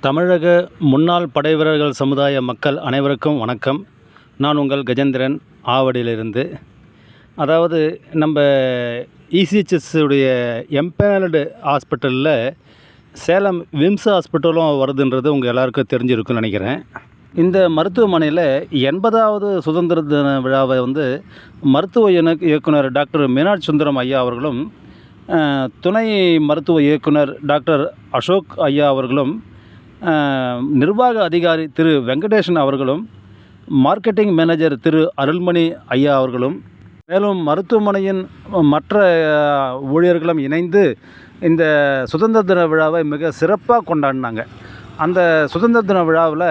தமிழக முன்னாள் படைவீரர்கள் சமுதாய மக்கள் அனைவருக்கும் வணக்கம். நான் உங்கள் கஜேந்திரன், ஆவடியிலிருந்து. அதாவது நம்ம இசிஹெச்எஸ் உடைய எம்பேனல்டு ஹாஸ்பிட்டலில் சேலம் விம்ஸ் ஹாஸ்பிட்டலும் வருதுன்றது உங்கள் எல்லாருக்கும் தெரிஞ்சிருக்குன்னு நினைக்கிறேன். இந்த மருத்துவமனையில் 80வது சுதந்திர தின விழாவை மருத்துவ இயக்குனர் டாக்டர் மீனாட்சி சுந்தரம் ஐயா அவர்களும், துணை மருத்துவ இயக்குனர் டாக்டர் அசோக் ஐயா அவர்களும், நிர்வாக அதிகாரி திரு வெங்கடேசன் அவர்களும், மார்க்கெட்டிங் மேனேஜர் திரு அருள்மணி ஐயா அவர்களும், மேலும் மருத்துவமனையின் மற்ற ஊழியர்களும் இணைந்து இந்த சுதந்திர தின விழாவை மிக சிறப்பாக கொண்டாடினாங்க. அந்த சுதந்திர தின விழாவில்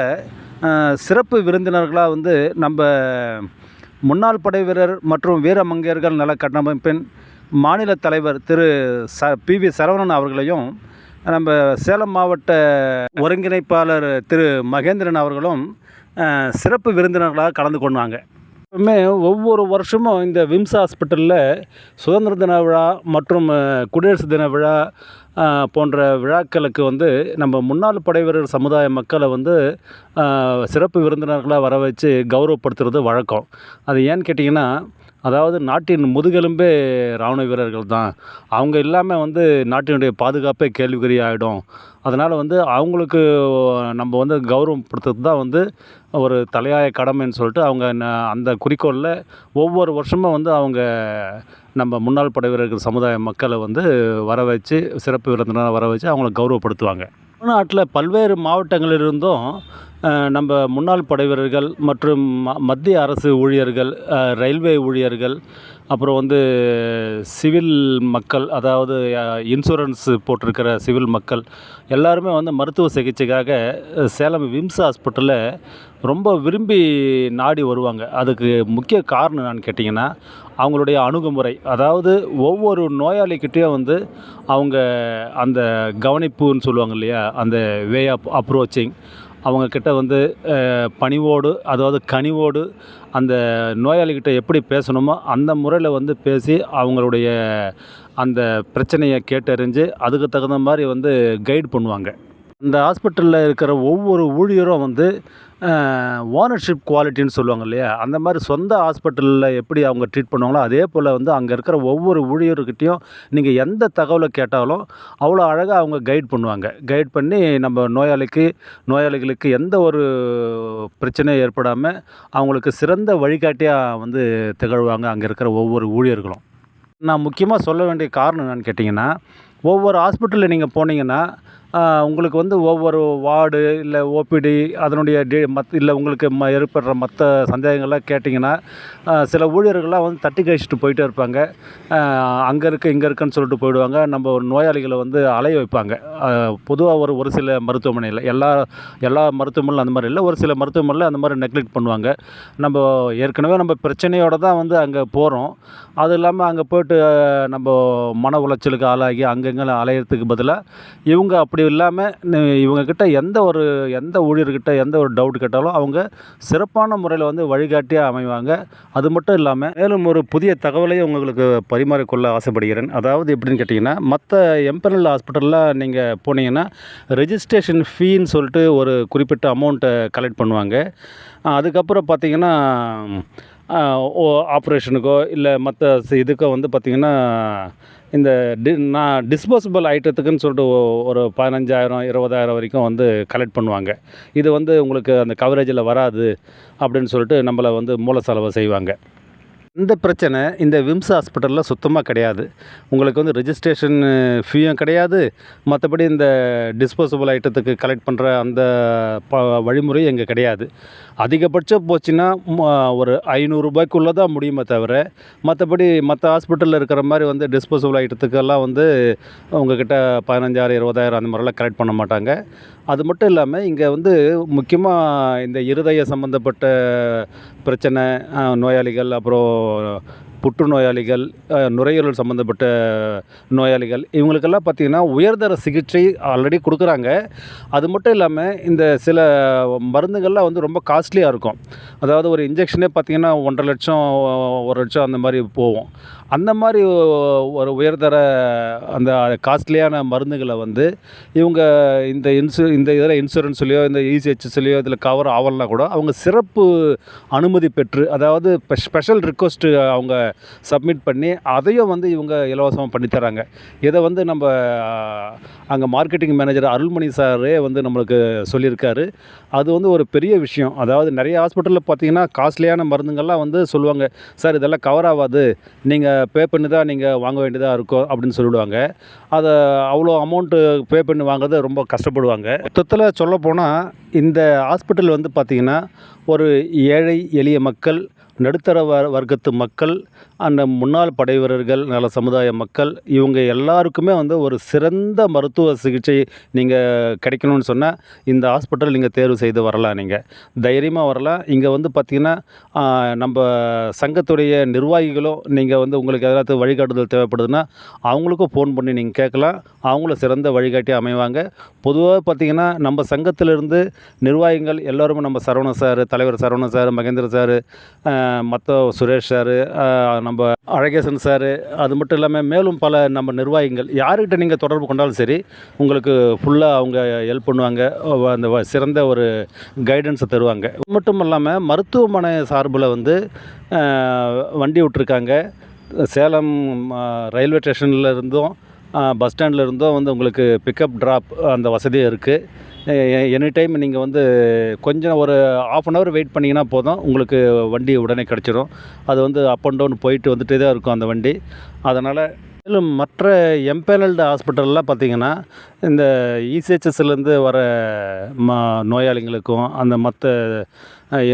சிறப்பு விருந்தினர்களாக நம்ம முன்னாள் படை வீரர் மற்றும் வீரமங்கையர்கள் நல கட்டமைப்பின் மாநில தலைவர் திரு PV சரவணன் அவர்களையும், நம்ம சேலம் மாவட்ட ஒருங்கிணைப்பாளர் திரு மகேந்திரன் அவர்களும் சிறப்பு விருந்தினர்களாக கலந்து கொண்டாங்க. எப்பவுமே ஒவ்வொரு வருஷமும் இந்த விம்ஸ் ஹாஸ்பிட்டலில் சுதந்திர தின விழா மற்றும் குடியரசு தின விழா போன்ற விழாக்களுக்கு நம்ம முன்னாள் படை வீரர் சமுதாய மக்களை சிறப்பு விருந்தினர்களாக வர வச்சு கௌரவப்படுத்துறது வழக்கம். அது ஏன்னு கேட்டிங்கன்னா, அதாவது நாட்டின் முதுகெலும்பே இராணுவ வீரர்கள் தான். அவங்க இல்லாமல் நாட்டினுடைய பாதுகாப்பே கேள்விக்குறி ஆகிடும். அதனால் அவங்களுக்கு நம்ம கௌரவப்படுத்துறது தான் ஒரு தலையாய கடமைன்னு சொல்லிட்டு அவங்க அந்த குறிக்கோளில் ஒவ்வொரு வருஷமும் அவங்க நம்ம முன்னாள் படை வீரர்கள் சமுதாய மக்களை வர வச்சு, சிறப்பு விருந்தினராக வர வச்சு அவங்கள கௌரவப்படுத்துவாங்க. தமிழ்நாட்டில் பல்வேறு மாவட்டங்களிலிருந்தும் நம்ம முன்னாள் படை வீரர்கள் மற்றும் மத்திய அரசு ஊழியர்கள், ரயில்வே ஊழியர்கள், அப்புறம் சிவில் மக்கள், அதாவது இன்சூரன்ஸ் போட்டிருக்கிற சிவில் மக்கள் எல்லாருமே மருத்துவ சிகிச்சைக்காக சேலம் விம்ஸ் ஹாஸ்பிட்டலில் ரொம்ப விரும்பி நாடி வருவாங்க. அதுக்கு முக்கிய காரணம் என்னன்னு கேட்டிங்கன்னா, அவங்களுடைய அணுகுமுறை. அதாவது ஒவ்வொரு நோயாளிக்கிட்டேயும் அவங்க அந்த கவனிப்புன்னு சொல்லுவாங்க இல்லையா, அந்த வே ஆஃப் அப்ரோச்சிங், அவங்கக்கிட்ட பணிவோடு, அதாவது கனிவோடு அந்த நோயாளிகிட்ட எப்படி பேசணுமோ அந்த முறையில் பேசி அவங்களுடைய அந்த பிரச்சனையை கேட்டறிஞ்சு அதுக்கு தகுந்த மாதிரி கைடு பண்ணுவாங்க. இந்த ஹாஸ்பிட்டலில் இருக்கிற ஒவ்வொரு ஊழியரும் ஓனர்ஷிப் குவாலிட்டின்னு சொல்லுவாங்க இல்லையா, அந்த மாதிரி சொந்த ஹாஸ்பிட்டலில் எப்படி அவங்க ட்ரீட் பண்ணுவாங்களோ அதே போல் அங்கே இருக்கிற ஒவ்வொரு ஊழியர்கிட்டையும் நீங்கள் எந்த தகவலை கேட்டாலும் அவ்வளோ அழகாக அவங்க கைட் பண்ணுவாங்க. கைட் பண்ணி நம்ம நோயாளிகளுக்கு எந்த ஒரு பிரச்சனையும் ஏற்படாமல் அவங்களுக்கு சிறந்த வழிகாட்டியாக திகழ்வாங்க அங்கே இருக்கிற ஒவ்வொரு ஊழியர்களும். நான் முக்கியமாக சொல்ல வேண்டிய காரணம் என்னன்னு கேட்டிங்கன்னா, ஒவ்வொரு ஹாஸ்பிட்டலில் நீங்கள் போனீங்கன்னா உங்களுக்கு ஒவ்வொரு வார்டு இல்லை ஓபிடி அதனுடைய இல்லை உங்களுக்கு ஏற்படுற மற்ற சந்தேகங்கள்லாம் கேட்டிங்கன்னா சில ஊழியர்கள்லாம் தட்டி கழிச்சிட்டு போயிட்டே இருப்பாங்க. அங்கே இருக்குது இங்கே இருக்குன்னு சொல்லிட்டு போயிடுவாங்க. நம்ம நோயாளிகளை அலைய வைப்பாங்க. பொதுவாக ஒரு சில மருத்துவமனையில், எல்லா மருத்துவமனையில் அந்த மாதிரி இல்லை, ஒரு சில மருத்துவமனையில் அந்த மாதிரி நெக்லெக்ட் பண்ணுவாங்க. நம்ம ஏற்கனவே நம்ம பிரச்சனையோடு தான் அங்கே போகிறோம். அது இல்லாமல் அங்கே போய்ட்டு நம்ம மன உளைச்சலுக்கு ஆளாகி அங்கங்கே அலையிறதுக்கு பதிலாக இவங்க அப்படி இல்லாமல் இவங்கக்கிட்ட எந்த ஊழியர்கிட்ட எந்த ஒரு டவுட் கேட்டாலும் அவங்க சிறப்பான முறையில் வழிகாட்டியாக அமைவாங்க. அது மட்டும் இல்லாமல் மேலும் ஒரு புதிய தகவலையும் உங்களுக்கு பரிமாறிக்கொள்ள ஆசைப்படுகிறேன். அதாவது எப்படின்னு கேட்டிங்கன்னா, மற்ற எம்பெனல் ஹாஸ்பிட்டலில் நீங்கள் போனீங்கன்னா ரெஜிஸ்ட்ரேஷன் ஃபீன்னு சொல்லிட்டு ஒரு குறிப்பிட்ட அமௌண்ட்டை கலெக்ட் பண்ணுவாங்க. அதுக்கப்புறம் பார்த்திங்கன்னா ஆப்ரேஷனுக்கோ இல்லை மற்ற இதுக்கோ பார்த்திங்கன்னா இந்த டிஸ்போசபிள் ஐட்டத்துக்குன்னு சொல்லிட்டு ஒரு 15,000 20,000 வரைக்கும் கலெக்ட் பண்ணுவாங்க. இது உங்களுக்கு அந்த கவரேஜில் வராது அப்படின்னு சொல்லிட்டு நம்மளை மூல செலவை செய்வாங்க. இந்த பிரச்சனை இந்த விம்ஸ் ஹாஸ்பிட்டலில் சுத்தமாக கிடையாது. உங்களுக்கு ரெஜிஸ்ட்ரேஷன் ஃபீயும் கிடையாது. மற்றபடி இந்த டிஸ்போசபிள் ஐட்டத்துக்கு கலெக்ட் பண்ணுற அந்த வழிமுறையும் இங்கே கிடையாது. அதிகபட்சம் போச்சுன்னா ஒரு ₹500 தான் முடியுமே தவிர, மற்றபடி மற்ற ஹாஸ்பிட்டலில் இருக்கிற மாதிரி டிஸ்போசபிள் ஐட்டத்துக்கெல்லாம் உங்கள்கிட்ட 15,000 20,000 அந்த மாதிரிலாம் கலெக்ட் பண்ண மாட்டாங்க. அது மட்டும் இல்லாமல் இங்கே முக்கியமாக இந்த இருதய சம்மந்தப்பட்ட பிரச்சனை நோயாளிகள், அப்புறம் புற்றுநோயாளிகள், நுரையீரல் சம்மந்தப்பட்ட நோயாளிகள், இவங்களுக்கெல்லாம் பார்த்திங்கன்னா உயர்தர சிகிச்சை ஆல்ரெடி கொடுக்குறாங்க. அது மட்டும் இல்லாமல் இந்த சில மருந்துகள்லாம் ரொம்ப காஸ்ட்லியாக இருக்கும். அதாவது ஒரு இன்ஜெக்ஷனே பார்த்திங்கன்னா 1,50,000 1,00,000 அந்த மாதிரி போகும். அந்த மாதிரி ஒரு உயர்தர அந்த காஸ்ட்லியான மருந்துகளை வந்து இவங்க இந்த இதில் இன்சூரன்ஸ்லையோ இந்த இசிஹெச்எஸ்லையோ இதில் கவர் ஆகலனா கூட அவங்க சிறப்பு அனுமதி பெற்று, அதாவது ஸ்பெஷல் ரிக்வஸ்ட்டு அவங்க சப்மிட் பண்ணி அதையும் வந்து இவங்க இலவசமாக பண்ணித்தராங்க. இதை வந்து நம்ம அங்கே மார்க்கெட்டிங் மேனேஜர் அருள்மணி சாரே வந்து நம்மளுக்கு சொல்லியிருக்காரு. அது வந்து ஒரு பெரிய விஷயம். அதாவது நிறைய ஹாஸ்பிட்டலில் பார்த்தீங்கன்னா காஸ்ட்லியான மருந்துங்கள்லாம் வந்து சொல்லுவாங்க, சார் இதெல்லாம் கவர் ஆகாது, நீங்கள் பே பண்ணி தான் நீங்கள் வாங்க வேண்டியதாக இருக்கும் அப்படின்னு சொல்லிவிடுவாங்க. அதை அவ்வளோ அமௌண்ட்டு பே பண்ணி வாங்குறது ரொம்ப கஷ்டப்படுவாங்க. மொத்தத்தில் சொல்லப்போனால் இந்த ஹாஸ்பிட்டல் வந்து பார்த்திங்கன்னா ஒரு ஏழை எளிய மக்கள், நடுத்தர வர்க்கத்து மக்கள், அந்த முன்னாள் படை வீரர்கள், நல சமுதாய மக்கள், இவங்க எல்லாருக்குமே வந்து ஒரு சிறந்த மருத்துவ சிகிச்சை நீங்கள் கிடைக்கணும்னு சொன்னால் இந்த ஹாஸ்பிட்டல் நீங்கள் தேர்வு செய்து வரலாம். நீங்கள் தைரியமாக வரலாம். இங்கே வந்து பார்த்திங்கன்னா நம்ம சங்கத்துடைய நிர்வாகிகளும் நீங்கள் வந்து உங்களுக்கு எதாவது வழிகாட்டுதல் தேவைப்படுதுன்னா அவங்களுக்கும் ஃபோன் பண்ணி நீங்கள் கேட்கலாம். அவங்களும் சிறந்த வழிகாட்டி அமைவாங்க. பொதுவாக பார்த்திங்கன்னா நம்ம சங்கத்திலிருந்து நிர்வாகிகள் எல்லோருமே நம்ம சரவணன் சார், தலைவர் சரவணன் சார், மகேந்திர சார், மற்ற சுரேஷ் சார், நம்ம அழகேசன் சார், அது மட்டும் இல்லாமல் மேலும் பல நம்ம நிர்வாகிகள் யார்கிட்ட நீங்கள் தொடர்பு கொண்டாலும் சரி உங்களுக்கு ஃபுல்லாக அவங்க ஹெல்ப் பண்ணுவாங்க. அந்த சிறந்த ஒரு கைடன்ஸை தருவாங்க. அது மட்டும் இல்லாமல் மருத்துவமனை சார்பில் வந்து வண்டி விட்ருக்காங்க. சேலம் ரயில்வே ஸ்டேஷனில் இருந்தும் பஸ் ஸ்டாண்டில் இருந்தும் வந்து உங்களுக்கு பிக்கப் ட்ராப் அந்த வசதியும் இருக்குது. எனி டைம் நீங்கள் வந்து கொஞ்சம் ஒரு ½ அன் ஹவர் வெயிட் பண்ணிங்கன்னா போதும், உங்களுக்கு வண்டி உடனே கிடச்சிரும். அது வந்து அப் அண்ட் டவுன் போயிட்டு வந்துகிட்டே தான் இருக்கும் அந்த வண்டி. அதனால் மேலும் மற்ற எம்பேனல்டு ஹாஸ்பிட்டல்லாம் பார்த்திங்கன்னா இந்த இசிஹெச்எஸ்லேருந்து வர நோயாளிகளுக்கும் அந்த மற்ற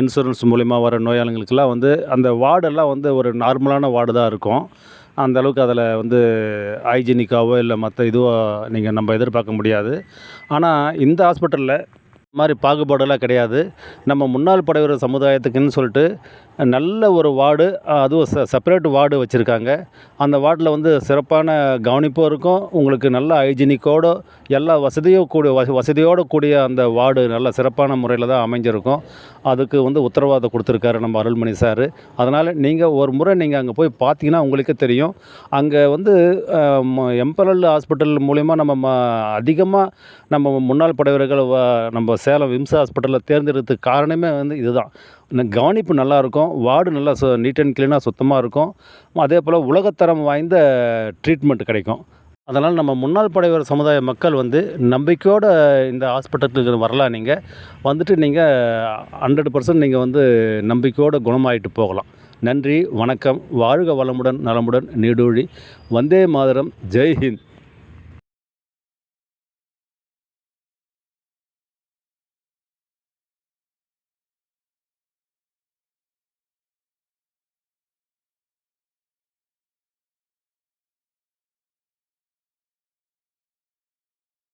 இன்சூரன்ஸ் மூலிமா வர நோயாளிகளுக்கெல்லாம் வந்து அந்த வார்டெல்லாம் வந்து ஒரு நார்மலான வார்டு தான் இருக்கும். அந்த அளவுக்கு அதில் வந்து ஹைஜீனிக்காவோ இல்லை மற்ற இதுவோ நம்ம எதிர்பார்க்க முடியாது. ஆனால் இந்த ஹாஸ்பிட்டலில் மாதிரி பாகுபாடெல்லாம் கிடையாது. நம்ம முன்னாள் படை வீரர் சமுதாயத்துக்குன்னு சொல்லிட்டு நல்ல ஒரு வார்டு, அதுவும் செப்பரேட் வார்டு வச்சுருக்காங்க. அந்த வார்டில் வந்து சிறப்பான கவனிப்பும் இருக்கும். உங்களுக்கு நல்ல ஹைஜீனிக்கோடு எல்லா வசதியோடு கூடிய அந்த வார்டு நல்ல சிறப்பான முறையில் தான் அமைஞ்சிருக்கும். அதுக்கு வந்து உத்தரவாதம் கொடுத்துருக்காரு நம்ம அருள்மணி சார். அதனால் நீங்கள் ஒரு முறை நீங்கள் அங்கே போய் பார்த்தீங்கன்னா உங்களுக்கே தெரியும். அங்கே வந்து எம்பரல் ஹாஸ்பிட்டல் மூலிமா நம்ம அதிகமாக நம்ம முன்னாள் படை வீரர்கள் நம்ம சேலம் விம்ஸ் ஹாஸ்பிட்டலில் தேர்ந்தெடுத்ததுக்கு காரணமே வந்து இதுதான். கவனிப்பு நல்லாயிருக்கும், வார்டு நல்லா நீட் அண்ட் க்ளீனாக சுத்தமாக இருக்கும். அதே போல் உலகத்தரம் வாய்ந்த ட்ரீட்மெண்ட் கிடைக்கும். அதனால் நம்ம முன்னாள் படை வீரர் சமுதாய மக்கள் வந்து நம்பிக்கையோடு இந்த ஹாஸ்பிட்டலுக்கு வரலாம். நீங்கள் வந்துட்டு நீங்கள் 100% நீங்கள் வந்து நம்பிக்கையோடு குணமாயிட்டு போகலாம். நன்றி, வணக்கம். வாழ்க வளமுடன், நலமுடன், நீடூழி. வந்தே மாதரம். ஜெய் ஹிந்த்.